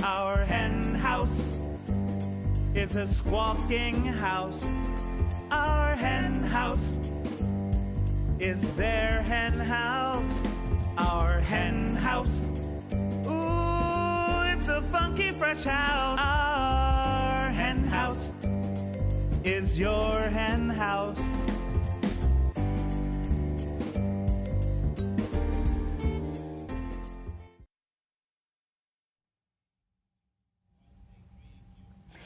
Our hen house is a squawking house. Our hen house is their hen house. Our hen house, ooh, it's a funky fresh house. Our hen house is your hen house.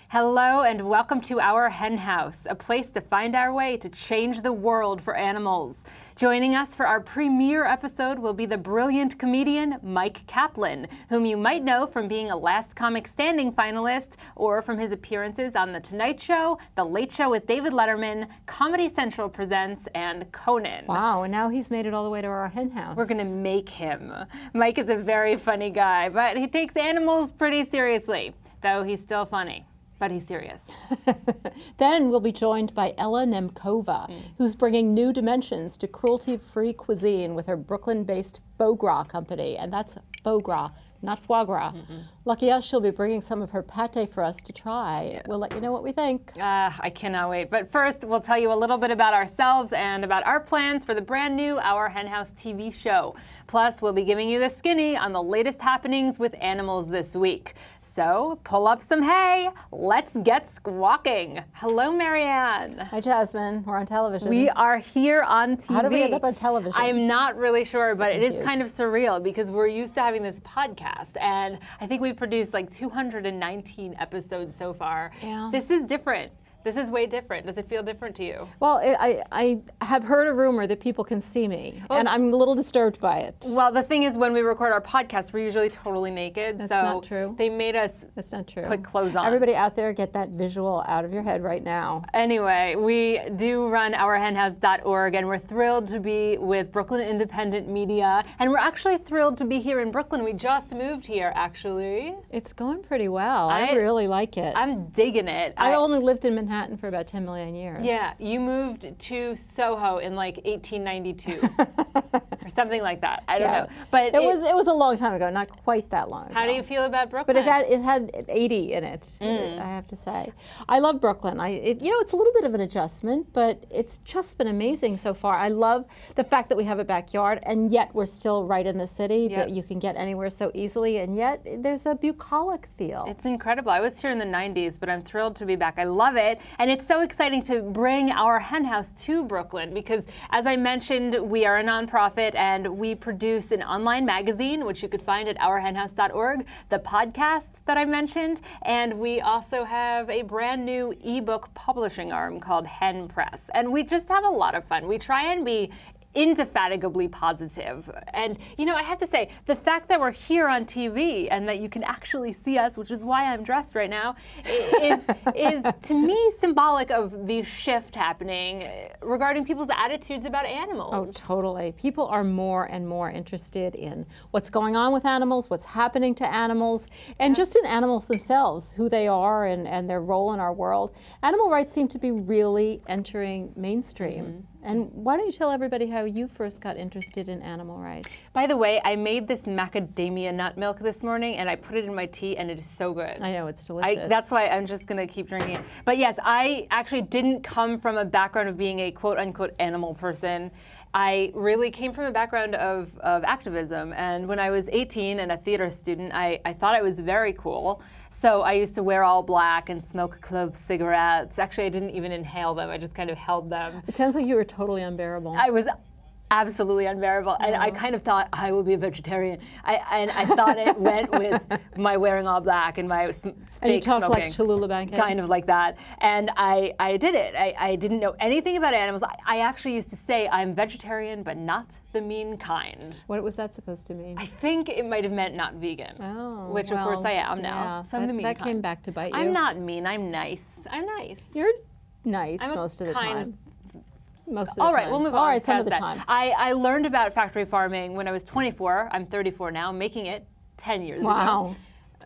Hello and welcome to Our Hen House, a place to find our way to change the world for animals. Joining us for our premiere episode will be the brilliant comedian Mike Kaplan, whom you might know from being a Last Comic Standing finalist or from his appearances on The Tonight Show, The Late Show with David Letterman, Comedy Central Presents, and Conan. Wow, and now he's made it all the way to Our Hen House. We're going to make him. Mike is a very funny guy, but he takes animals pretty seriously, though he's still funny. But he's serious. Then we'll be joined by Ella Nemkova, who's bringing new dimensions to cruelty-free cuisine with her Brooklyn-based Faux Gras company, and that's Faux Gras, not foie gras. Lucky us, she'll be bringing some of her pate for us to try. Yeah. We'll let you know what we think. I cannot wait. But first, we'll tell you a little bit about ourselves and about our plans for the brand new Our Hen House TV show. Plus, we'll be giving you the skinny on the latest happenings with animals this week. So, pull up some hay. Let's get squawking. Hello, Mariann. Hi, Jasmin. We're on television. We are here on TV. How did we end up on television? I'm not really sure, but it is kind of surreal because we're used to having this podcast, and I think we've produced like 219 episodes so far. Yeah. This is different. This is way different. Does it feel different to you? Well, I have heard a rumor that people can see me, and I'm a little disturbed by it. Well, the thing is, when we record our podcast, we're usually totally naked. That's so not true. They made us That's not true. put clothes on. Everybody out there, get that visual out of your head right now. Anyway, we do run ourhenhouse.org, and we're thrilled to be with Brooklyn Independent Media. And we're actually thrilled to be here in Brooklyn. We just moved here, actually. It's going pretty well. I really like it. I'm digging it. I only lived in Manhattan for about 10 million years. Yeah, you moved to Soho in like 1892 or something like that. I don't know. But it was a long time ago, not quite that long ago. How do you feel about Brooklyn? But it had 80 in it, I have to say. I love Brooklyn. It's a little bit of an adjustment, but it's just been amazing so far. I love the fact that we have a backyard, and yet we're still right in the city, that you can get anywhere so easily, and yet there's a bucolic feel. It's incredible. I was here in the 90s, but I'm thrilled to be back. I love it. And it's so exciting to bring Our Hen House to Brooklyn because, as I mentioned, we are a nonprofit and we produce an online magazine, which you could find at ourhenhouse.org, the podcast that I mentioned, and we also have a brand new ebook publishing arm called Hen Press. And we just have a lot of fun. We try and be indefatigably positive. And, I have to say, the fact that we're here on TV and that you can actually see us, which is why I'm dressed right now, is to me symbolic of the shift happening regarding people's attitudes about animals. Oh, totally. People are more and more interested in what's going on with animals, what's happening to animals, and just in animals themselves, who they are and their role in our world. Animal rights seem to be really entering mainstream. And why don't you tell everybody how you first got interested in animal rights? By the way, I made this macadamia nut milk this morning, and I put it in my tea, and it is so good. I know, it's delicious. That's why I'm just going to keep drinking it. But yes, I actually didn't come from a background of being a quote-unquote animal person. I really came from a background of activism, and when I was 18 and a theater student, I thought I was very cool. So I used to wear all black and smoke clove cigarettes. Actually, I didn't even inhale them. I just kind of held them. It sounds like you were totally unbearable. I was absolutely unbearable. And I kind of thought I would be a vegetarian. I thought it went with my wearing all black and my fake and you talked smoking. like Cholula Bankhead. Kind of like that. And I did it. I didn't know anything about animals. I actually used to say I'm vegetarian, but not the mean kind. What was that supposed to mean? I think it might have meant not vegan. Oh, which of course I am now. So I'm the mean kind. That came back to bite you. I'm not mean. I'm nice. I'm nice. You're nice most of the time. Most of the time. All right, we'll move on. All right, some of the time. I learned about factory farming when I was 24. I'm 34 now, making it 10 years ago. Wow.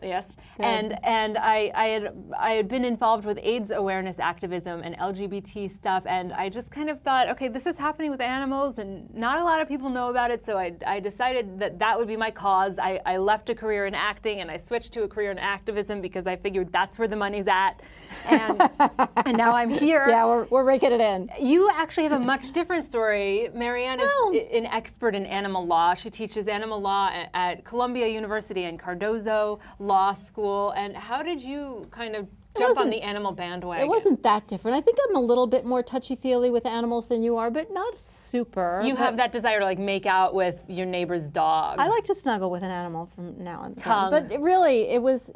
Yes, and I had been involved with AIDS awareness activism and LGBT stuff, and I just kind of thought, okay, this is happening with animals, and not a lot of people know about it. So I decided that would be my cause. I left a career in acting, and I switched to a career in activism because I figured that's where the money's at, and now I'm here. Yeah, we're raking it in. You actually have a much different story. Mariann is an expert in animal law. She teaches animal law at Columbia University and Cardozo Law School. And how did you kind of jump on the animal bandwagon? It wasn't that different. I think I'm a little bit more touchy-feely with animals than you are, but not super. You have that desire to like make out with your neighbor's dog. I like to snuggle with an animal from now and then. But really, it was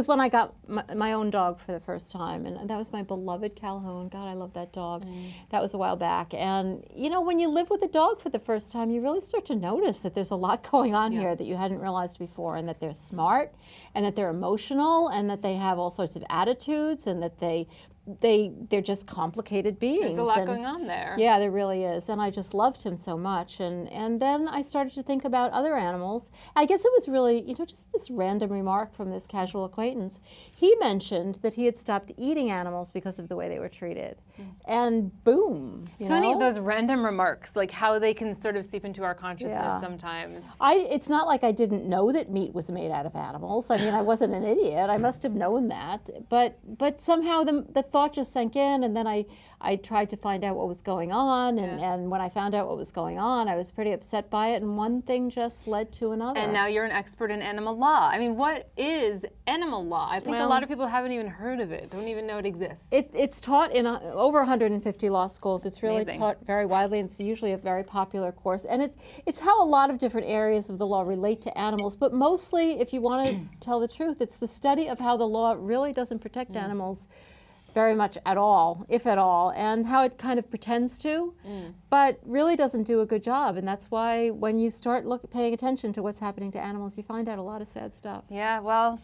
when I got my own dog for the first time, and that was my beloved Calhoun. God, I love that dog. That was a while back. And you know, when you live with a dog for the first time, you really start to notice that there's a lot going on here that you hadn't realized before, and that they're smart, and that they're emotional, and that they have all sorts of attitudes, and that they're just complicated beings. There's a lot going on there. Yeah, there really is. And I just loved him so much. And then I started to think about other animals. I guess it was really, you know, just this random remark from this casual acquaintance. He mentioned that he had stopped eating animals because of the way they were treated. And boom. So many of those random remarks, like how they can sort of seep into our consciousness sometimes. It's not like I didn't know that meat was made out of animals. I mean, I wasn't an idiot. I must have known that. But somehow the thought just sank in, and then I tried to find out what was going on, and when I found out what was going on, I was pretty upset by it, and one thing just led to another. And now you're an expert in animal law. I mean, what is animal law? I think a lot of people haven't even heard of it, don't even know it exists. It's taught in over 150 law schools. It's really taught very widely, and it's usually a very popular course. And it's how a lot of different areas of the law relate to animals, but mostly, if you want to tell the truth, it's the study of how the law really doesn't protect animals very much at all, if at all, and how it kind of pretends to, but really doesn't do a good job. And that's why when you start paying attention to what's happening to animals, you find out a lot of sad stuff. Yeah, well,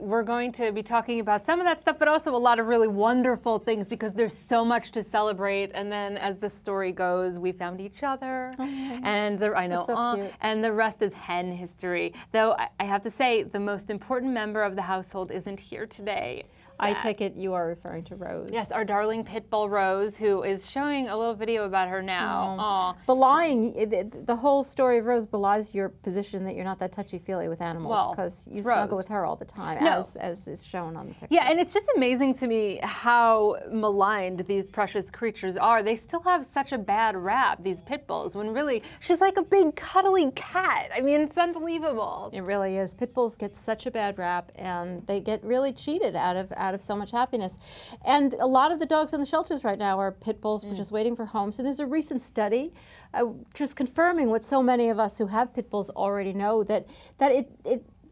we're going to be talking about some of that stuff, but also a lot of really wonderful things, because there's so much to celebrate. And then as the story goes, we found each other, and I know, so cute. And the rest is hen history. Though I have to say, the most important member of the household isn't here today. I take it you are referring to Rose. Yes, our darling pit bull Rose, who is showing a little video about her now. Belying, the whole story of Rose belies your position that you're not that touchy-feely with animals, because you snuggle with her all the time, as is shown on the picture. Yeah, and it's just amazing to me how maligned these precious creatures are. They still have such a bad rap, these pit bulls, when really she's like a big cuddly cat. I mean, it's unbelievable. It really is. Pit bulls get such a bad rap, and they get really cheated out of so much happiness. And a lot of the dogs in the shelters right now are pit bulls just waiting for homes. And there's a recent study just confirming what so many of us who have pit bulls already know, that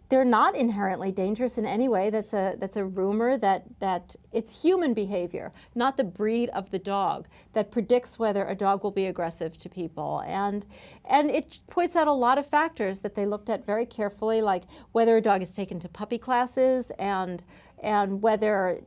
they're not inherently dangerous in any way. That's a rumor that it's human behavior, not the breed of the dog, that predicts whether a dog will be aggressive to people. And it points out a lot of factors that they looked at very carefully, like whether a dog is taken to puppy classes, and whether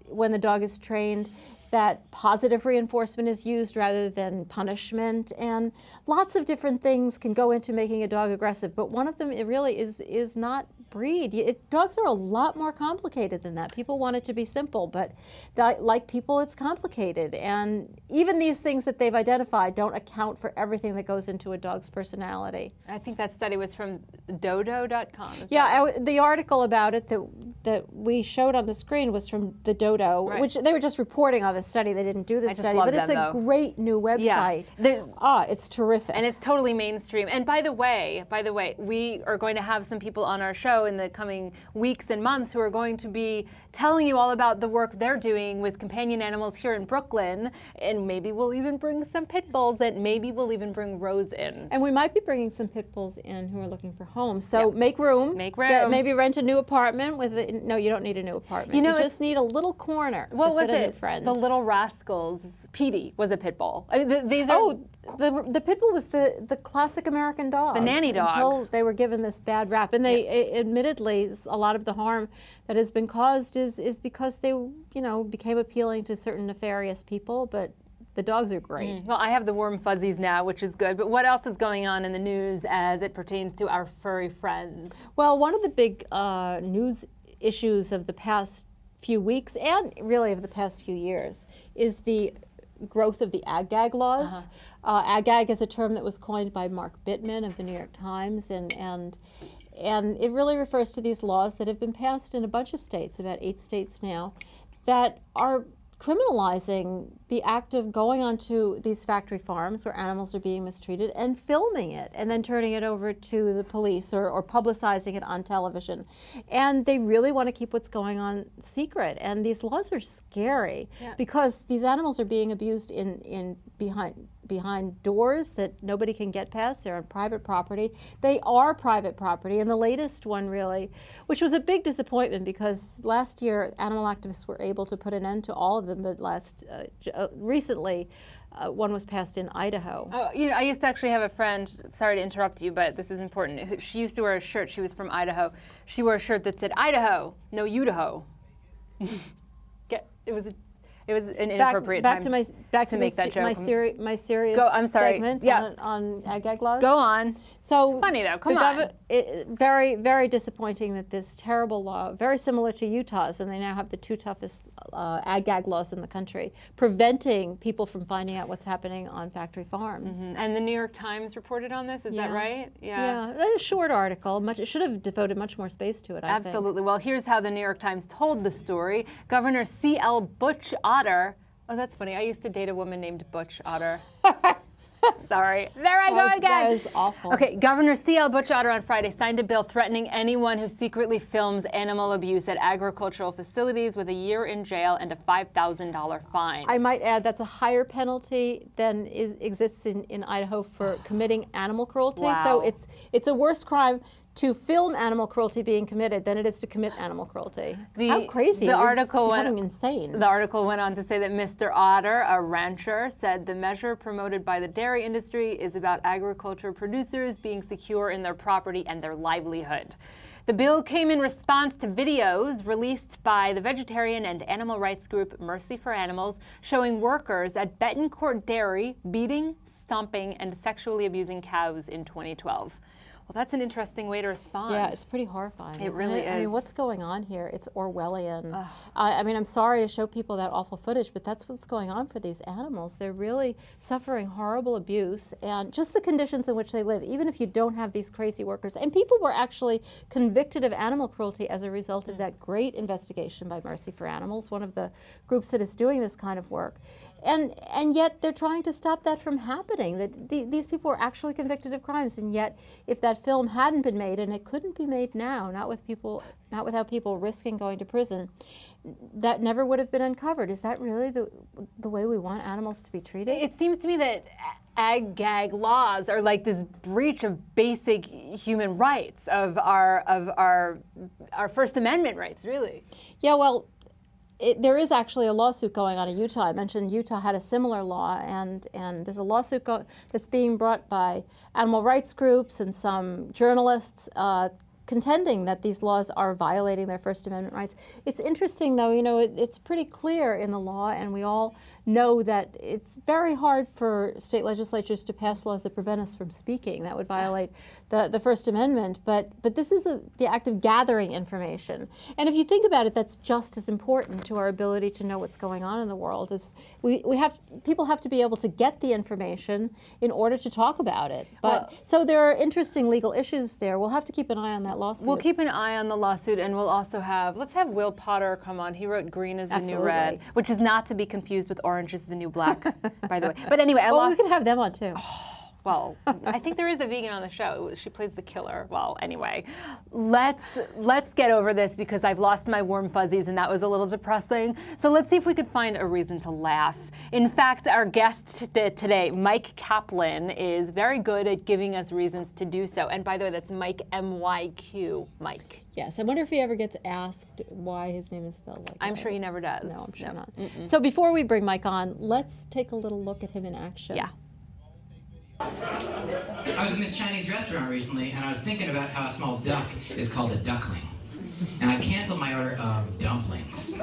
when the dog is trained, that positive reinforcement is used rather than punishment, and lots of different things can go into making a dog aggressive. But one of them, it really is not breed. Dogs are a lot more complicated than that. People want it to be simple, but like people, it's complicated. And even these things that they've identified don't account for everything that goes into a dog's personality. I think that study was from dodo.com. Yeah, the article about it that we showed on the screen was from the Dodo, which they were just reporting on the study. They didn't do the study, but it's a great new website. It's terrific. And it's totally mainstream. And by the way, we are going to have some people on our show in the coming weeks and months who are going to be telling you all about the work they're doing with companion animals here in Brooklyn. And maybe we'll even bring some pit bulls, and maybe we'll even bring Rose in. And we might be bringing some pit bulls in who are looking for homes. So make room. Maybe rent a new apartment with no, you don't need a new apartment. You just need a little corner. What was it? Friend. The Little Rascals. Petey was a pit bull. I mean, these are the pit bull was the classic American dog. The nanny dog. Until they were given this bad rap, and they admittedly, a lot of the harm that has been caused is because they became appealing to certain nefarious people, but The dogs are great. Well, I have the warm fuzzies now, which is good. But what else is going on in the news as it pertains to our furry friends? Well, one of the big news issues of the past few weeks and really of the past few years is the growth of the Gag Laws. Gag is a term that was coined by Mark Bittman of the New York Times, and it really refers to these laws that have been passed in a bunch of states, about 8 states now, that are criminalizing the act of going onto these factory farms where animals are being mistreated and filming it and then turning it over to the police or publicizing it on television. And they really want to keep what's going on secret. And these laws are scary because these animals are being abused behind doors that nobody can get past. They're on private property. They are private property. And the latest one really, which was a big disappointment because last year animal activists were able to put an end to all of them, but recently one was passed in Idaho. Oh, you know, I used to actually have a friend, sorry to interrupt you, but this is important. She used to wear a shirt, she was from Idaho. She wore a shirt that said, Idaho, no Idaho. It was an inappropriate time to make that joke. My serious segment on Gag Laws. Go on. So it's funny though, come on. Very, very disappointing that this terrible law, very similar to Utah's, and they now have the 2 toughest Gag Laws in the country, preventing people from finding out what's happening on factory farms. And the New York Times reported on this, is that right? Yeah, a short article. It should have devoted much more space to it, I think. Absolutely. Well, here's how the New York Times told the story. Governor C.L. Butch Otter, oh, that's funny. I used to date a woman named Butch Otter. Sorry. There I go again. That was awful. Okay, Governor C.L. Butch Otter on Friday signed a bill threatening anyone who secretly films animal abuse at agricultural facilities with a year in jail and a $5,000 fine. I might add that's a higher penalty than exists in Idaho for committing animal cruelty. Wow. So it's a worse crime to film animal cruelty being committed than it is to commit animal cruelty. How crazy. The article becoming insane. The article went on to say that Mr. Otter, a rancher, said the measure promoted by the dairy industry is about agriculture producers being secure in their property and their livelihood. The bill came in response to videos released by the vegetarian and animal rights group Mercy for Animals showing workers at Betancourt Dairy beating, stomping, and sexually abusing cows in 2012. Well, that's an interesting way to respond. Yeah, it's pretty horrifying. It really is. I mean, what's going on here? It's Orwellian. I mean, I'm sorry to show people that awful footage, but that's what's going on for these animals. They're really suffering horrible abuse and just the conditions in which they live, even if you don't have these crazy workers. And people were actually convicted of animal cruelty as a result of that great investigation by Mercy for Animals, one of the groups that is doing this kind of work. And yet they're trying to stop that from happening. That these people were actually convicted of crimes, and yet if that film hadn't been made, and it couldn't be made now, not without people risking going to prison, that never would have been uncovered. Is that really the way we want animals to be treated? It seems to me that Gag laws are like this breach of basic human rights, of our First Amendment rights, really. Yeah, well. There is actually a lawsuit going on in Utah. I mentioned Utah had a similar law, and there's a lawsuit that's being brought by animal rights groups and some journalists contending that these laws are violating their First Amendment rights. It's interesting, though, you know, it's pretty clear in the law, and we all know that it's very hard for state legislatures to pass laws that prevent us from speaking. That would violate the First Amendment, but this is the act of gathering information. And if you think about it, that's just as important to our ability to know what's going on in the world. Is people have to be able to get the information in order to talk about it. But so there are interesting legal issues there. We'll have to keep an eye on that lawsuit. We'll keep an eye on the lawsuit, and we'll also let's have Will Potter come on. He wrote Green is the New Red, which is not to be confused with Orange is the New Black, by the way. But anyway, we can have them on too. Well, I think there is a vegan on the show. She plays the killer. Well, anyway, let's get over this because I've lost my warm fuzzies and that was a little depressing. So let's see if we could find a reason to laugh. In fact, our guest today, Mike Kaplan, is very good at giving us reasons to do so. And by the way, that's Mike, M-Y-Q, Mike. Yes, I wonder if he ever gets asked why his name is spelled like that. I'm sure he never does. No, I'm sure not. So before we bring Mike on, let's take a little look at him in action. Yeah. I was in this Chinese restaurant recently, and I was thinking about how a small duck is called a duckling. And I canceled my order of dumplings.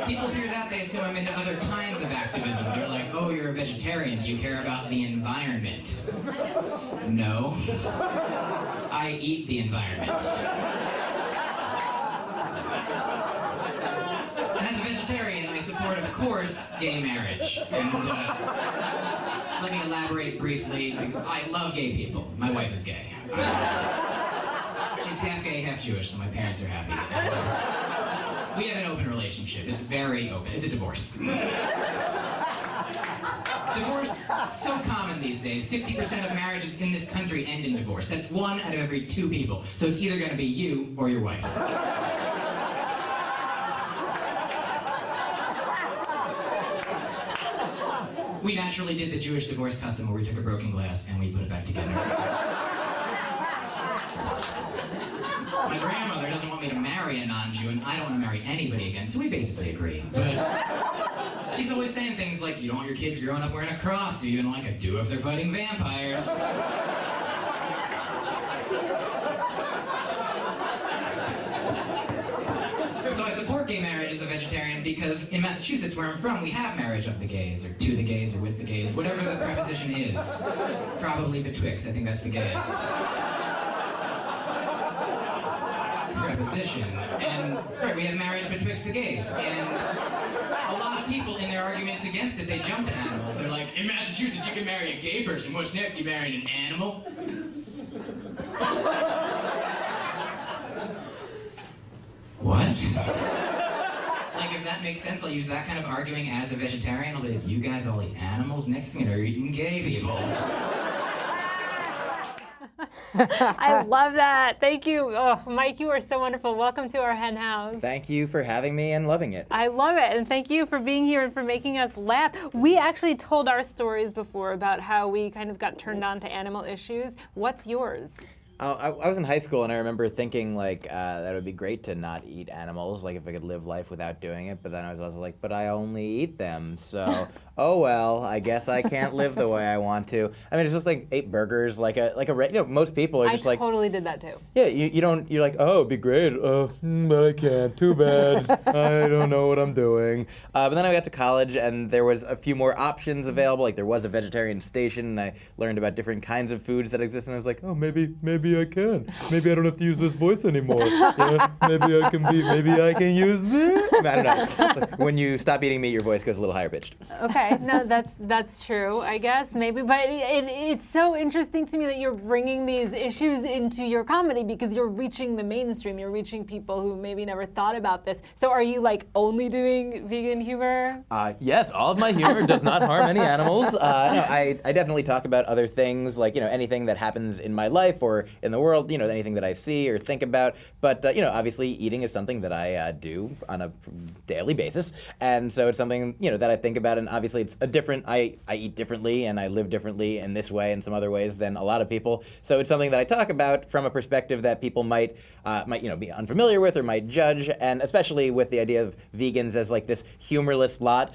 people hear that, they assume I'm into other kinds of activism. They're like, oh, you're a vegetarian. Do you care about the environment? No. I eat the environment. And as a vegetarian, I support, of course, gay marriage. And let me elaborate briefly, because I love gay people. My wife is gay. She's half gay, half Jewish, so my parents are happy. We have an open relationship. It's very open. It's a divorce. Divorce, so common these days. 50% of marriages in this country end in divorce. That's 1 out of every 2 people. So it's either going to be you or your wife. We naturally did the Jewish divorce custom where we took a broken glass and we put it back together. My grandmother doesn't want me to marry a non-Jew, and I don't want to marry anybody again, so we basically agree. But she's always saying things like, you don't want your kids growing up wearing a cross, do you? And I'm like, I do if they're fighting vampires. So I support gay marriage as a vegetarian because in Massachusetts, where I'm from, we have marriage of the gays, or to the gays, or with the gays, whatever the preposition is. Probably betwixt, I think that's the gayest preposition. And right, we have marriage betwixt the gays. And a lot of people in their arguments against it, they jump to animals. They're like, in Massachusetts, you can marry a gay person. What's next? You marrying an animal? What? Like, if that makes sense, I'll use that kind of arguing as a vegetarian. I'll be like, you guys all eat animals? Next thing you're eating gay people. I love that. Thank you. Oh, Mike, you are so wonderful. Welcome to our hen house. Thank you for having me and loving it. I love it. And thank you for being here and for making us laugh. We actually told our stories before about how we kind of got turned on to animal issues. What's yours? I was in high school and I remember thinking like that it would be great to not eat animals, like if I could live life without doing it. But then I was also like, but I only eat them, so oh well, I guess I can't live the way I want to. I mean, it's just like 8 burgers, like a most people are just like. I totally did that too. Yeah, you're like, oh, it'd be great, but I can't. Too bad. I don't know what I'm doing. But then I got to college and there was a few more options available. Like there was a vegetarian station, and I learned about different kinds of foods that exist. And I was like, oh, maybe I can. Maybe I don't have to use this voice anymore. Maybe I can use this. I don't know. When you stop eating meat, your voice goes a little higher pitched. Okay, no, that's true, I guess, maybe. But it's so interesting to me that you're bringing these issues into your comedy because you're reaching the mainstream. You're reaching people who maybe never thought about this. So are you like only doing vegan humor? Yes, all of my humor does not harm any animals. No, I definitely talk about other things, like, anything that happens in my life or in the world, anything that I see or think about. But, obviously eating is something that I do on a daily basis. And so it's something, that I think about. And obviously it's I eat differently and I live differently in this way and some other ways than a lot of people. So it's something that I talk about from a perspective that people might be unfamiliar with or might judge. And especially with the idea of vegans as like this humorless lot,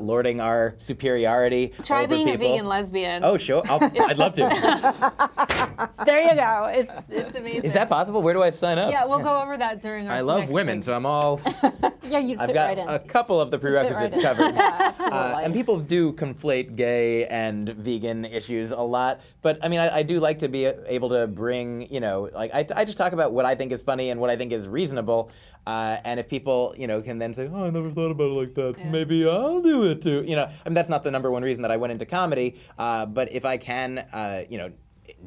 lording our superiority Try over being people. a vegan lesbian. Oh, sure. I'd love to. There you go. It's amazing. Is that possible? Where do I sign up? Yeah, we'll go over that during our I love next women, week. so I'm all. Yeah, you'd fit I've got right in. a couple of the prerequisites right in. covered. Yeah, absolutely. And people do conflate gay and vegan issues a lot, but I mean, I do like to be able to bring, I just talk about what I think is funny and what I think is reasonable. And if people, can then say, oh, I never thought about it like that. Yeah. Maybe I'll do it too. I mean, that's not the number one reason that I went into comedy. But if I can,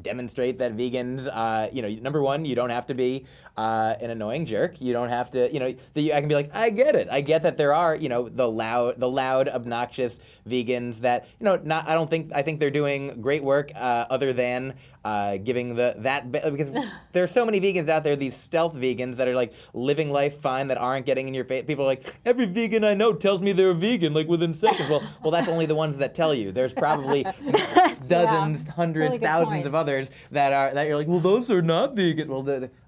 demonstrate that vegans, number one, you don't have to be an annoying jerk. You don't have to, I can be like, I get it. I get that there are, the loud, obnoxious vegans that, I think they're doing great work other than giving because there are so many vegans out there, these stealth vegans that are like living life fine, that aren't getting in your face. People are like, every vegan I know tells me they're a vegan, like within seconds. Well, that's only the ones that tell you. There's probably dozens, hundreds, Really good thousands point. of others that you're like, well, those are not vegan. Well,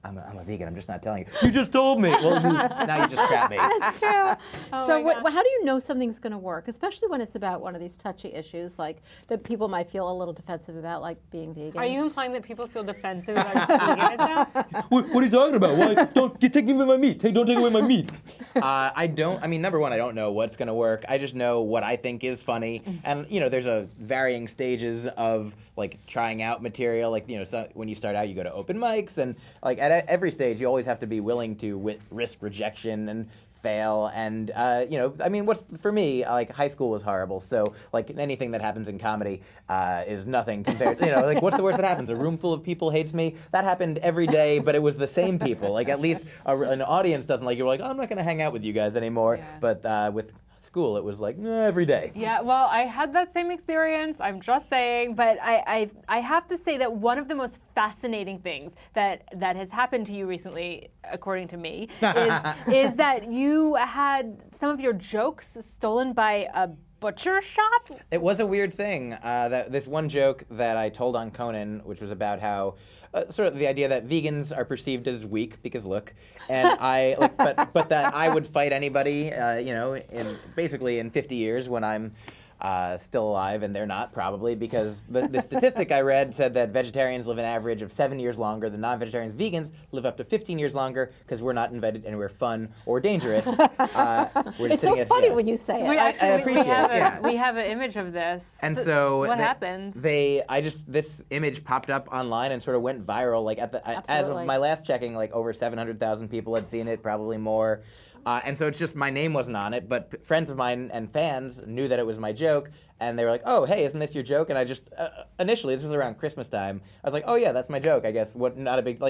I'm a vegan. I'm just not telling you. You just told me. Well, now you just crap me. That's true. Oh So my gosh. how do you know something's going to work, especially when it's about one of these touchy issues like that people might feel a little defensive about, like being vegan? Are you implying that people feel defensive about veganism? What are you talking about? Why don't you take away my meat? Don't take away my meat. I don't. I mean, number one, I don't know what's going to work. I just know what I think is funny, and there's a varying stages of like trying out material. Like so when you start out, you go to open mics, and like at every stage, you always have to be willing to risk rejection and fail. And I mean, what's for me, like high school was horrible. So like anything that happens in comedy is nothing compared. Like what's the worst that happens? A room full of people hates me. That happened every day, but it was the same people. Like at least an audience doesn't like you. We're like, oh, I'm not going to hang out with you guys anymore. Yeah. But with school, it was like every day. Yeah, well, I had that same experience. I'm just saying, but I have to say that one of the most fascinating things that has happened to you recently, according to me, is that you had some of your jokes stolen by a butcher shop. It was a weird thing. That this one joke that I told on Conan, which was about how sort of the idea that vegans are perceived as weak because look, and but that I would fight anybody, in 50 years when I'm still alive, and they're not probably, because the statistic I read said that vegetarians live an average of 7 years longer than non-vegetarians. Vegans live up to 15 years longer because we're not invented anywhere fun or dangerous. It's so funny when you say it. I appreciate it. We have an image of this. And so what happens? This image popped up online and sort of went viral. Like as of my last checking, like over 700,000 people had seen it, probably more. And so it's just my name wasn't on it, but friends of mine and fans knew that it was my joke, and they were like, "Oh, hey, isn't this your joke?" And I just initially, this was around Christmas time, I was like, "Oh yeah, that's my joke." I guess not a big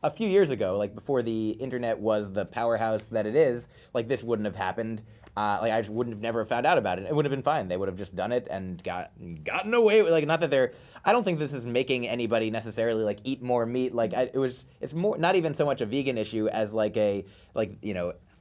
a few years ago, like before the internet was the powerhouse that it is, like this wouldn't have happened. I just wouldn't have never found out about it. It would have been fine. They would have just done it and gotten away with, not that they're. I don't think this is making anybody necessarily like eat more meat. Like it's more not even so much a vegan issue as like a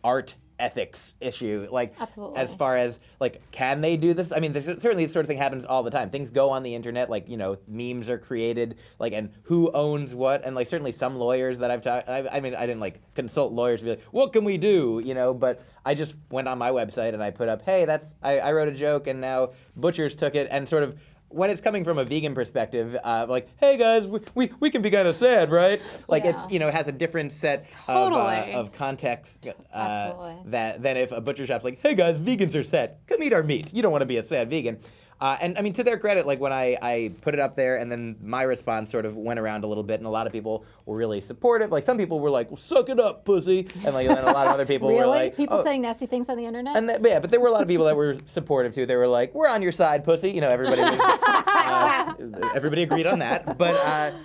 art ethics issue, like absolutely. As far as like, can they do this? I mean, certainly this sort of thing happens all the time. Things go on the internet, like memes are created, like, and who owns what, and like certainly some lawyers that I've talked. I mean, I didn't like consult lawyers to be like, what can we do, but I just went on my website and I put up, hey, I wrote a joke and now butchers took it, and sort of. When it's coming from a vegan perspective, like, hey guys, we can be kind of sad, right? Like it's it has a different set of context than if a butcher shop's like, hey guys, vegans are sad, come eat our meat. You don't want to be a sad vegan. And I mean, to their credit, like when I put it up there, and then my response sort of went around a little bit, and a lot of people were really supportive. Like some people were like, well, "Suck it up, pussy," and like, and a lot of other people were like, people saying nasty things on the internet. And but there were a lot of people that were supportive too. They were like, "We're on your side, pussy." Everybody was, everybody agreed on that. But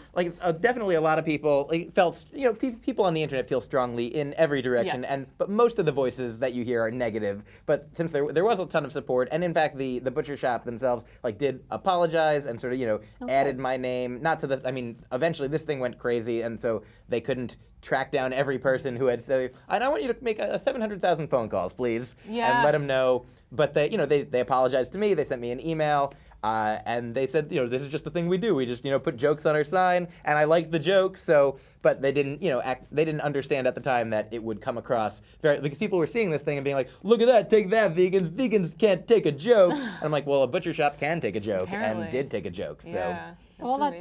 definitely a lot of people felt, people on the internet feel strongly in every direction, yes. but most of the voices that you hear are negative. But since there was a ton of support, and in fact the butcher shop themselves did apologize and sort of added my name, not to the. I mean, eventually this thing went crazy, and so they couldn't track down every person who had said, I want you to make 700,000 phone calls, please, and let them know. But they apologized to me. They sent me an email. And they said, this is just the thing we do. We just, put jokes on our sign, and I liked the joke. So, but they didn't, they didn't understand at the time that it would come across because people were seeing this thing and being like, look at that, take that, vegans. Vegans can't take a joke. And I'm like, well, a butcher shop can take a joke, and did take a joke. So. Yeah. Well, that's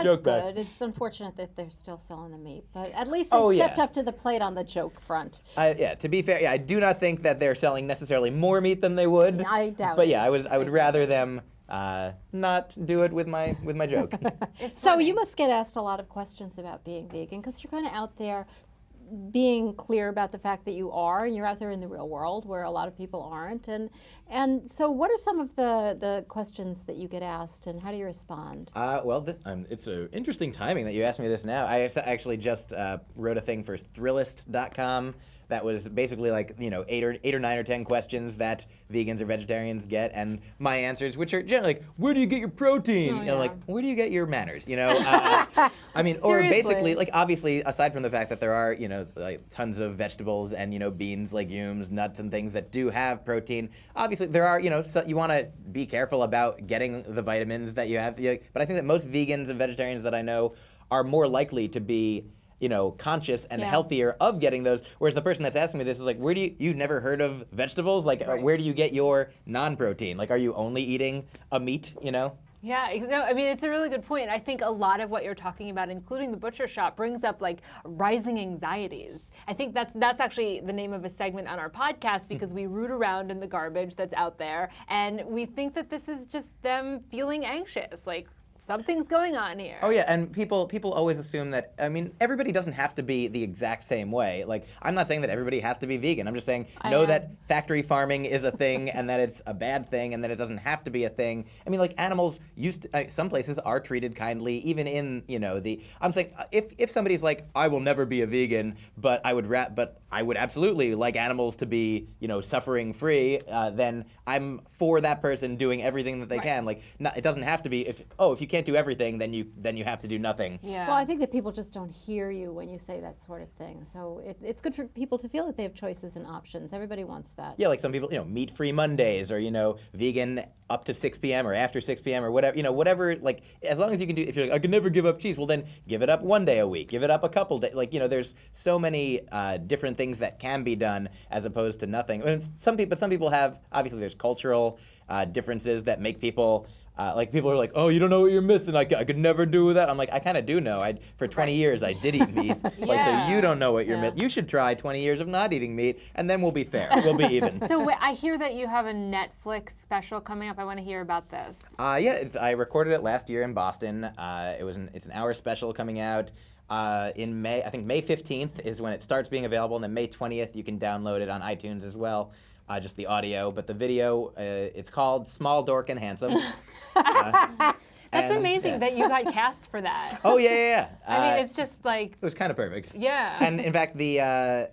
joke good. back. It's unfortunate that they're still selling the meat, but at least they stepped up to the plate on the joke front. To be fair, I do not think that they're selling necessarily more meat than they would. I doubt but it. I would rather them not do it with my joke. So you must get asked a lot of questions about being vegan because you're kind of out there being clear about the fact that you are, and you're out there in the real world where a lot of people aren't. And so what are some of the questions that you get asked, and how do you respond? Well, it's interesting timing that you asked me this now. I actually just wrote a thing for Thrillist.com. That was basically like 8 or 9 or 10 questions that vegans or vegetarians get, and my answers, which are generally like, where do you get your protein? Like, where do you get your manners? I mean, or basically, like, obviously, aside from the fact that there are like tons of vegetables and beans, legumes, nuts, and things that do have protein. Obviously, there are so you want to be careful about getting the vitamins that you have. But I think that most vegans and vegetarians that I know are more likely to be conscious and Yeah. healthier of getting those. Whereas the person that's asking me this is like, you've never heard of vegetables? Like, Right. where do you get your non-protein? Like, are you only eating a meat, Yeah, I mean, it's a really good point. I think a lot of what you're talking about, including the butcher shop, brings up like rising anxieties. I think that's actually the name of a segment on our podcast because we root around in the garbage that's out there, and we think that this is just them feeling anxious, like something's going on here. Oh yeah, and people always assume that, everybody doesn't have to be the exact same way. Like, I'm not saying that everybody has to be vegan. I'm just saying know that factory farming is a thing and that it's a bad thing and that it doesn't have to be a thing. Like, animals some places are treated kindly, even in, I'm saying if somebody's like, I will never be a vegan, but I would absolutely like animals to be, suffering free, then I'm for that person doing everything that they can. Like, it doesn't have to be, if you can't do everything, then you have to do nothing. Yeah. Well, I think that people just don't hear you when you say that sort of thing. So it's good for people to feel that they have choices and options. Everybody wants that. Yeah, like some people, meat-free Mondays, or vegan up to 6 p.m. or after 6 p.m. or whatever, whatever. Like, as long as you can do, if you're like, I can never give up cheese, well then give it up one day a week, give it up a couple days. Like, there's so many different things that can be done as opposed to nothing. And some people have, obviously, there's cultural differences that make people. Like, people are like, oh, you don't know what you're missing. I could never do that. I'm like, I kind of do know. For 20 years, I did eat meat. Like, so you don't know what you're missing. You should try 20 years of not eating meat, and then we'll be fair. We'll be even. So I hear that you have a Netflix special coming up. I want to hear about this. Yeah, I recorded it last year in Boston. It's an hour special coming out in May. I think May 15th is when it starts being available, and then May 20th you can download it on iTunes as well. Just the audio, but the video, it's called Small, Dork, and Handsome. That's amazing that you got cast for that. Oh, yeah. I mean, it's just like... It was kind of perfect. Yeah. And in fact, the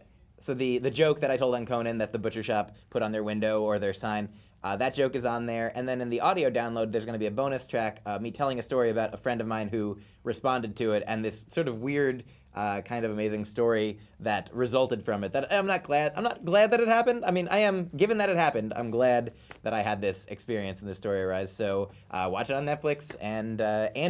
joke that I told on Conan that the butcher shop put on their window or their sign, that joke is on there. And then in the audio download, there's going to be a bonus track, me telling a story about a friend of mine who responded to it, and this sort of weird... kind of amazing story that resulted from it. That I'm not glad that it happened. I am, given that it happened, I'm glad that I had this experience and this story arise. So watch it on Netflix and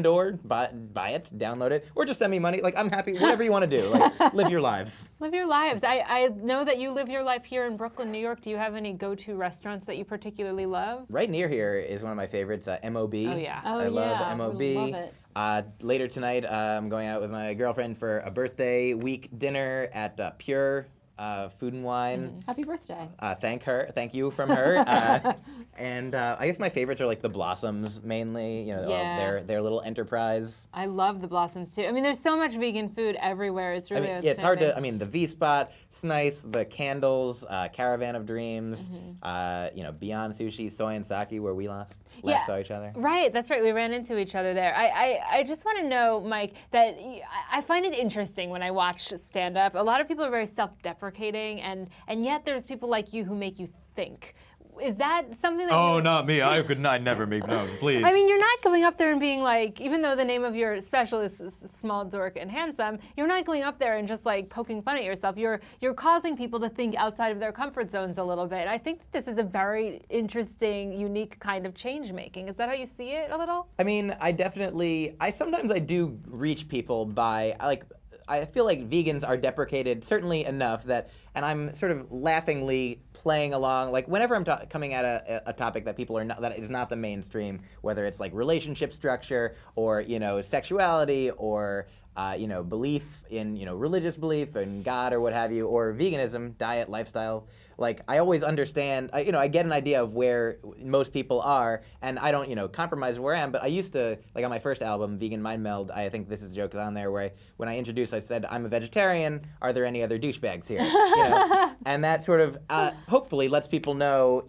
or buy it, download it, or just send me money. Like, I'm happy, whatever you want to do. Like, live your lives. Live your lives. I know that you live your life here in Brooklyn, New York. Do you have any go-to restaurants that you particularly love? Right near here is one of my favorites, MOB. Oh, yeah. Oh, I love MOB. We love it. Later tonight, I'm going out with my girlfriend for a birthday week dinner at Pure Food and Wine. Happy birthday. Thank you from her. And I guess my favorites are like the Blossoms mainly. Their little enterprise. I love the Blossoms too. There's so much vegan food everywhere. It's really it's hard to. The V-Spot, it's nice. The Candles, Caravan of Dreams, Beyond Sushi, Soy and Sake, where we last saw each other. Right, that's right. We ran into each other there. I just want to know, Mike, that I find it interesting when I watch stand-up. A lot of people are very self-deprecating, and yet there's people like you who make you think. Is that something that Not me. I'd never make, no, please. You're not going up there and being like, even though the name of your special is Small, Dork, and Handsome, you're not going up there and just like poking fun at yourself. You're causing people to think outside of their comfort zones a little bit. I think that this is a very interesting, unique kind of change making. Is that how you see it a little? Sometimes I do reach people by, I feel like vegans are deprecated certainly enough that, and I'm sort of laughingly playing along, like whenever I'm coming at a topic that people are not, that is not the mainstream, whether it's like relationship structure or sexuality or belief in religious belief in God or what have you, or veganism, diet, lifestyle. Like, I always understand, I get an idea of where most people are, and I don't, compromise where I am, but I used to, like on my first album, Vegan Mind Meld, I think this is a joke on there, where when I introduced, I said, I'm a vegetarian, are there any other douchebags here? And that sort of, hopefully lets people know,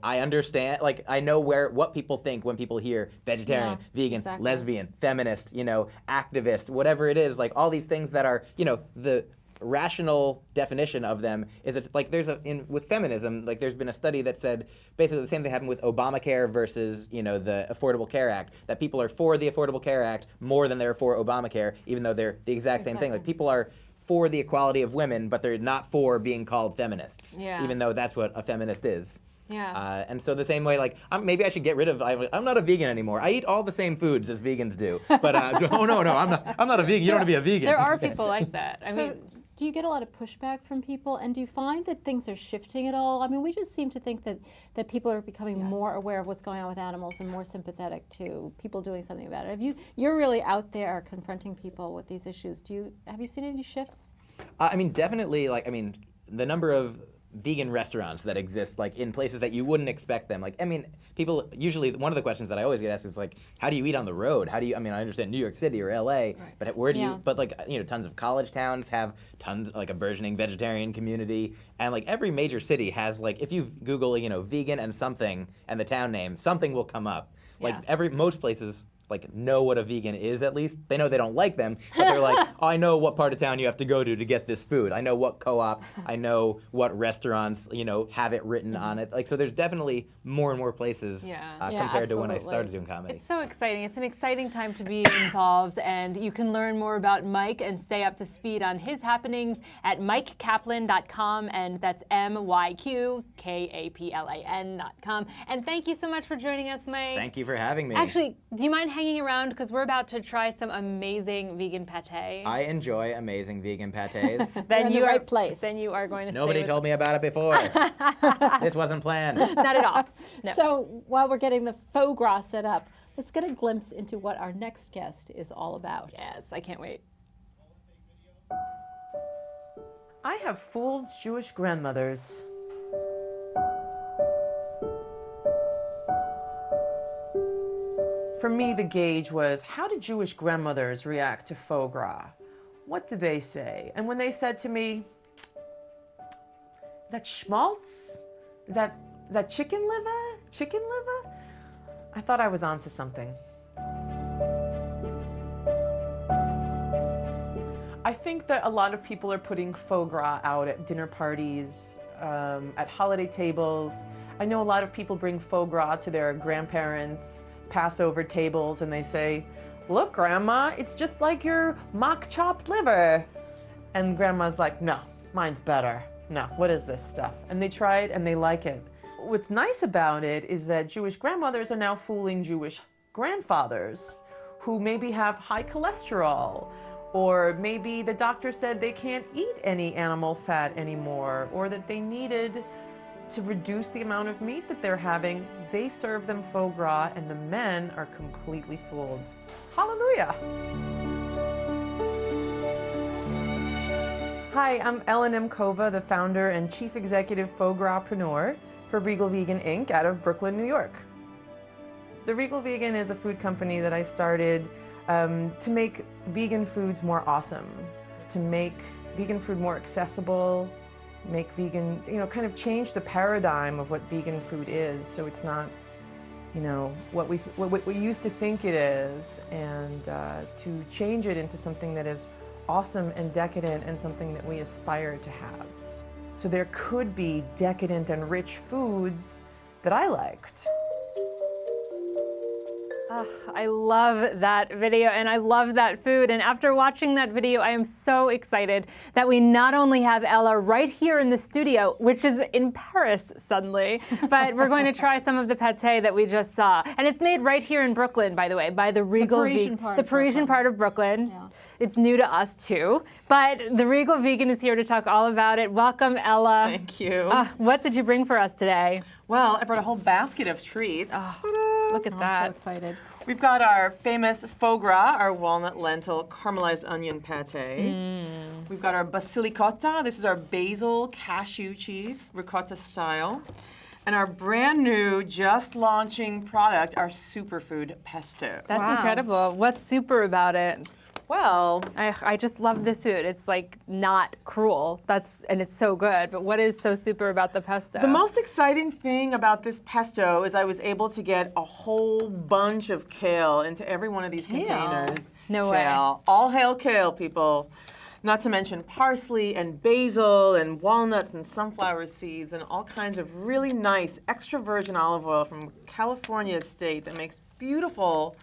I understand, like, I know what people think when people hear vegetarian, vegan, lesbian, feminist, activist, whatever it is, like all these things that are, the rational definition of them is that, like, with feminism, like, there's been a study that said basically the same thing happened with Obamacare versus the Affordable Care Act, that people are for the Affordable Care Act more than they're for Obamacare, even though they're the exact same thing. Like, people are for the equality of women, but they're not for being called feminists, even though that's what a feminist is. Yeah. And so the same way, like, maybe I should get rid of. I'm not a vegan anymore. I eat all the same foods as vegans do. But oh no, I'm not a vegan. You don't want to be a vegan. There are people like that. I mean. Do you get a lot of pushback from people, and do you find that things are shifting at all? I mean, we just seem to think that people are becoming more aware of what's going on with animals and more sympathetic to people doing something about it. You're really out there confronting people with these issues. Have you seen any shifts? I mean, definitely. Like, I mean, the number of vegan restaurants that exist, like, in places that you wouldn't expect them. Like, I mean, people usually, one of the questions that I always get asked is, like, how do you eat on the road? How do you, I mean, I understand New York City or LA, but where do you, but, like, you know, tons of college towns have tons, like, a burgeoning vegetarian community, and, like, every major city has, like, if you Google, you know, vegan and something and the town name, something will come up. Like, most places, like, know what a vegan is, at least. They know they don't like them, but they're like, oh, I know what part of town you have to go to get this food. I know what co-op, I know what restaurants, you know, have it written on it. Like, so there's definitely more and more places compared to when I started doing comedy. It's so exciting. It's an exciting time to be involved, and you can learn more about Mike and stay up to speed on his happenings at MikeKaplan.com, and that's MyKaplan.com. And thank you so much for joining us, Mike. Thank you for having me. Actually, do you mind hanging around, because we're about to try some amazing vegan pate? I enjoy amazing vegan pates. Then you're in the right place. Then you are going to Nobody told me about it before. This wasn't planned. Not at all. No. So while we're getting the faux gras set up, let's get a glimpse into what our next guest is all about. Yes, I can't wait. I have fooled Jewish grandmothers. For me, the gauge was, how did Jewish grandmothers react to faux gras? What did they say? And when they said to me, is that schmaltz? Is that chicken liver? Chicken liver? I thought I was onto something. I think that a lot of people are putting faux gras out at dinner parties, at holiday tables. I know a lot of people bring faux gras to their grandparents' Passover tables, and they say, look, Grandma, it's just like your mock chopped liver. And Grandma's like, no, mine's better. No, what is this stuff? And they try it and they like it. What's nice about it is that Jewish grandmothers are now fooling Jewish grandfathers who maybe have high cholesterol, or maybe the doctor said they can't eat any animal fat anymore, or that they needed to reduce the amount of meat that they're having. They serve them faux gras, and the men are completely fooled. Hallelujah. Hi, I'm Ellen M. Kova, the founder and chief executive faux graspreneur for Regal Vegan, Inc. out of Brooklyn, New York. The Regal Vegan is a food company that I started to make vegan foods more awesome. It's to make vegan food more accessible, make vegan, you know, kind of change the paradigm of what vegan food is, so it's not, you know, what we used to think it is, and to change it into something that is awesome and decadent and something that we aspire to have. So there could be decadent and rich foods that I liked. I love that video, and I love that food. And after watching that video, I am so excited that we not only have Ella right here in the studio, which is in Paris suddenly, but we're going to try some of the pate that we just saw. And it's made right here in Brooklyn, by the way, by the Regal Vegan, the Parisian part of Brooklyn. Yeah. It's new to us too, but the Regal Vegan is here to talk all about it. Welcome, Ella. Thank you. What did you bring for us today? Well, I brought a whole basket of treats. Oh, look at that. I'm so excited. We've got our famous faux gras, our walnut lentil caramelized onion pate. We've got our basilicotta. This is our basil cashew cheese, ricotta style. And our brand new, just launching product, our Superfood Pesto. That's incredible. What's super about it? Well, I just love this food. It's like not cruel. And it's so good. But what is so super about the pesto? The most exciting thing about this pesto is I was able to get a whole bunch of kale into every one of these containers. No kale. way. All hail kale, people. Not to mention parsley and basil and walnuts and sunflower seeds and all kinds of really nice extra virgin olive oil from California estate that makes beautiful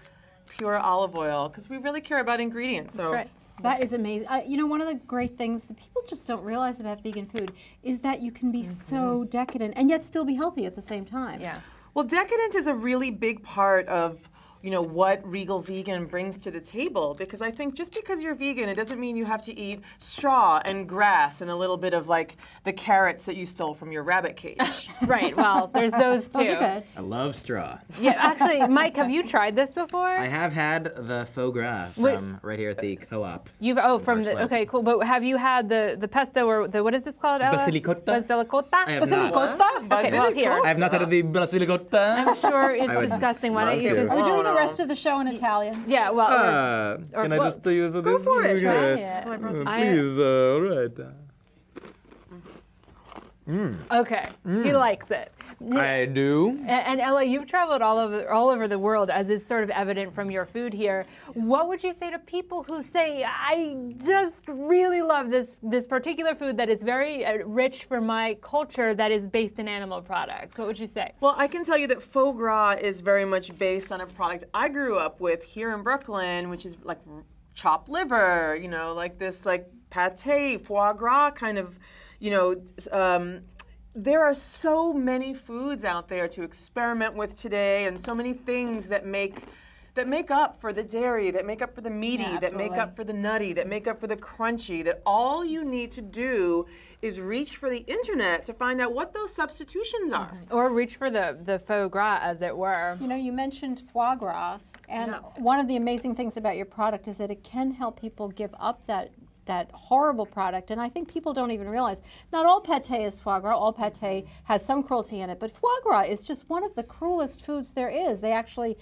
pure olive oil, because we really care about ingredients. So That is amazing. You know, one of the great things that people just don't realize about vegan food is that you can be so decadent and yet still be healthy at the same time. Yeah. Well, decadent is a really big part of what Regal Vegan brings to the table, because I think just because you're vegan, it doesn't mean you have to eat straw and grass and a little bit of like the carrots that you stole from your rabbit cage. Right. Well, there's those too. Those are good. I love straw. Yeah. Actually, Mike, have you tried this before? I have had the faux gras from right here at the co-op. You've from the Slope. okay, cool. But have you had the pesto or the what is this called, Ella? Basilicota? Basilicota. I have not. Basilicota? Okay, well here. I have not had the basilicota. I'm sure it's I would disgusting. Why love don't you to. just? Are we doing no. the rest of the show in Italian? Yeah. Well. Can I well, just use this? Go for it. try Try it. Please, all right. Okay. He likes it. I do. And Ella, you've traveled all over the world, as is sort of evident from your food here. What would you say to people who say, I just really love this particular food that is very rich for my culture that is based in animal products? What would you say? Well, I can tell you that faux gras is very much based on a product I grew up with here in Brooklyn, which is like chopped liver, like this like pate, foie gras kind of, there are so many foods out there to experiment with today, and so many things that make up for the dairy, that make up for the meaty, that make up for the nutty, that make up for the crunchy, that all you need to do is reach for the internet to find out what those substitutions are. Or reach for the faux gras, as it were. You know, you mentioned foie gras, and one of the amazing things about your product is that it can help people give up that horrible product, and I think people don't even realize not all pate is foie gras. All pate has some cruelty in it, but foie gras is just one of the cruelest foods there is. They actually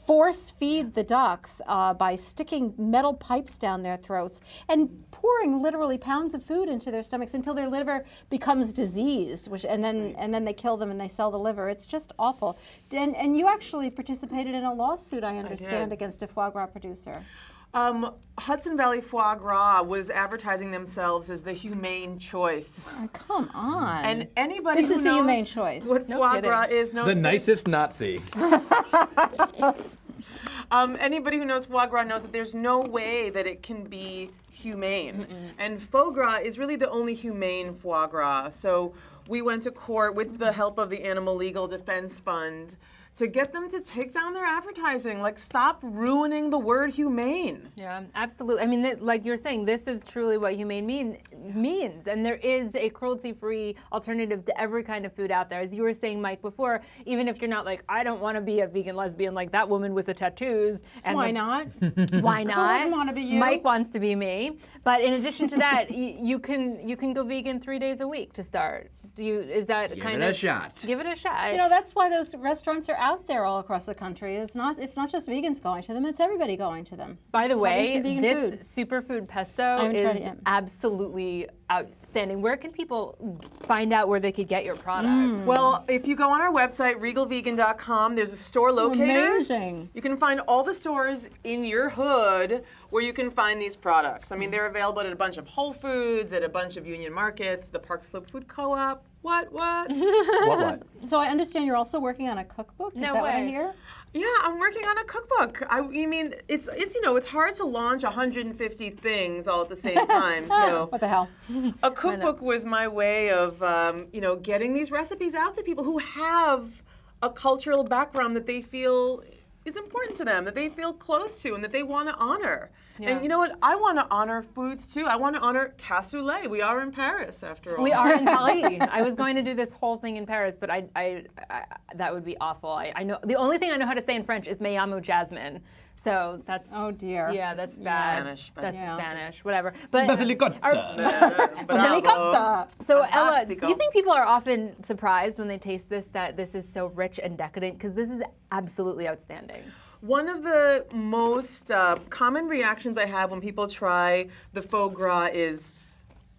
force feed the ducks by sticking metal pipes down their throats and pouring literally pounds of food into their stomachs until their liver becomes diseased, and then they kill them and they sell the liver. It's just awful. And you actually participated in a lawsuit, I understand, against a foie gras producer. Hudson Valley Foie Gras was advertising themselves as the humane choice. Oh, come on. And anybody This who is the knows humane choice. what foie gras is knows The nicest Nazi. anybody who knows foie gras knows that there's no way that it can be humane. And faux gras is really the only humane foie gras. So we went to court with the help of the Animal Legal Defense Fund to get them to take down their advertising. Like, stop ruining the word humane. Yeah, absolutely. I mean, like you're saying, this is truly what humane means. And there is a cruelty-free alternative to every kind of food out there. As you were saying, Mike, before, even if you're not like, I don't want to be a vegan lesbian like that woman with the tattoos. And Why not? Why not? I wouldn't want to be you. Mike wants to be me. But in addition to that, you can go vegan 3 days a week to start. Is that Give kind it of a shot. Give it a shot. You know, that's why those restaurants are out there all across the country. It's not just vegans going to them, it's everybody going to them. By the way, some vegan this food. Superfood Pesto haven't tried is it yet. absolutely outstanding. Where can people find out where they could get your product? Well, if you go on our website, regalvegan.com, there's a store locator. Amazing. You can find all the stores in your hood where you can find these products. I mean, they're available at a bunch of Whole Foods, at a bunch of Union Markets, the Park Slope Food Co-op. What? What? So I understand you're also working on a cookbook. Is No that what I way. hear? Yeah, I'm working on a cookbook. I mean, it's it's hard to launch 150 things all at the same time. So What the hell? a cookbook was my way of getting these recipes out to people who have a cultural background that they feel is important to them, that they feel close to, and that they want to honor. Yeah. And you know what? I want to honor foods too. I want to honor cassoulet. We are in Paris, after all. We are in Paris. I was going to do this whole thing in Paris, but I that would be awful. I know the only thing I know how to say in French is "Me llamo Jasmin." So that's Oh dear. yeah, that's bad. Spanish, but- That's Yeah. Spanish, whatever. But Basilicota. Bravo. So Ella, do Fantastico. you think people are often surprised when they taste this that this is so rich and decadent? Because this is absolutely outstanding. One of the most common reactions I have when people try the faux gras is,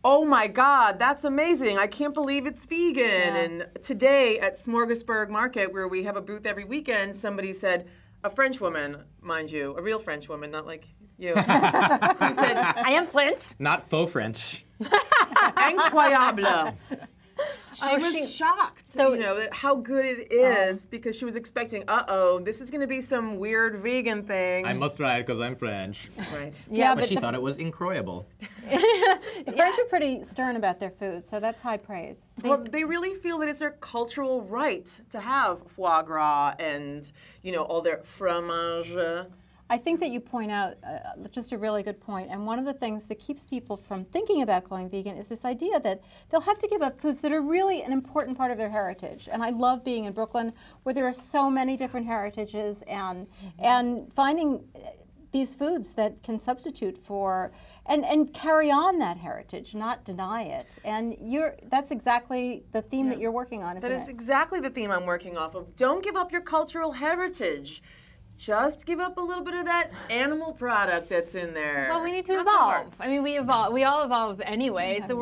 oh my God, that's amazing. I can't believe it's vegan. Yeah. And today at Smorgasburg Market, where we have a booth every weekend, somebody said, a French woman, mind you, a real French woman, not like you, who said, I am French. Not faux French. incroyable. She was shocked, so- at how good it is because she was expecting, this is going to be some weird vegan thing. I must try it because I'm French. Right. Yeah, But she the thought it was incroyable. French are pretty stern about their food, so that's high praise. Well, they really feel that it's their cultural right to have foie gras and, all their fromage. I think that you point out just a really good point, and one of the things that keeps people from thinking about going vegan is this idea that they'll have to give up foods that are really an important part of their heritage. And I love being in Brooklyn where there are so many different heritages and finding these foods that can substitute for and carry on that heritage, not deny it. And that's exactly the theme that you're working on, isn't That it? is exactly the theme I'm working off of. Don't give up your cultural heritage. Just give up a little bit of that animal product that's in there. Well, we need to Not so hard. evolve. I mean, we evolve. We all evolve anyway. So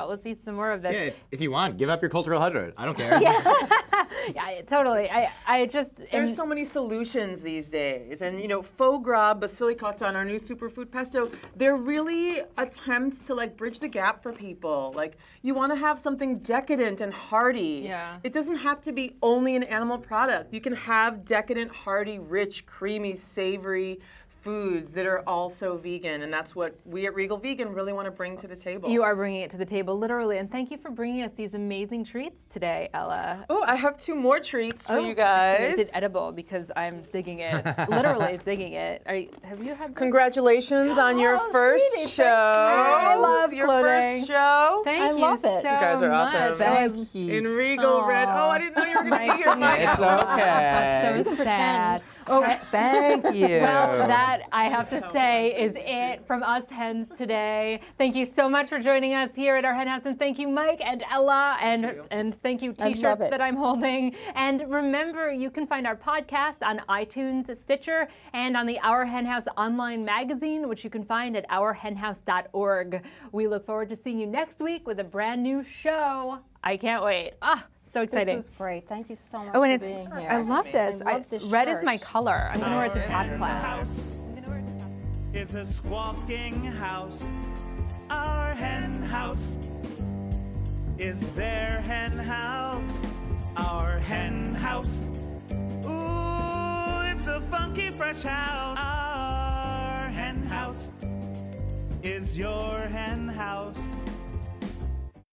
let's eat some more of this. Yeah, if you want, give up your cultural heritage. I don't care. Yeah, totally. I just There's so many solutions these days. And, faux gras, basilicata, our new superfood pesto, they're really attempts to, bridge the gap for people. You want to have something decadent and hearty. Yeah. It doesn't have to be only an animal product. You can have decadent, hearty, rich, creamy, savory foods that are also vegan, and that's what we at Regal Vegan really want to bring to the table. You are bringing it to the table, literally, and thank you for bringing us these amazing treats today, Ella. Oh, I have 2 more treats for you guys. Is it edible? Because I'm digging it. Literally digging it. Have you had? Congratulations on your first sweetie, show. I love Your clothing. first show. Thank I you love it. so You guys are awesome. much. Thank you. In Regal Red. Oh, I didn't know you were going to be here. My It's okay. So You can sad. pretend. Oh, Thank you. well, that I have to say is it from us hens today. Thank you so much for joining us here at our hen house, and thank you, Mike and Ella, and thank you, I love T-shirts it. that I'm holding. And remember, you can find our podcast on iTunes, Stitcher, and on the Our Hen House online magazine, which you can find at ourhenhouse.org. We look forward to seeing you next week with a brand new show. I can't wait. So exciting. This was great. Thank you so much Oh, and for it's, being here. I love this. I love this red is shirt. my color. I'm going to wear it to Our Tab hen class. house is a squawking house. Our hen house is their hen house. Our hen house. Ooh, it's a funky fresh house. Our hen house is your hen house.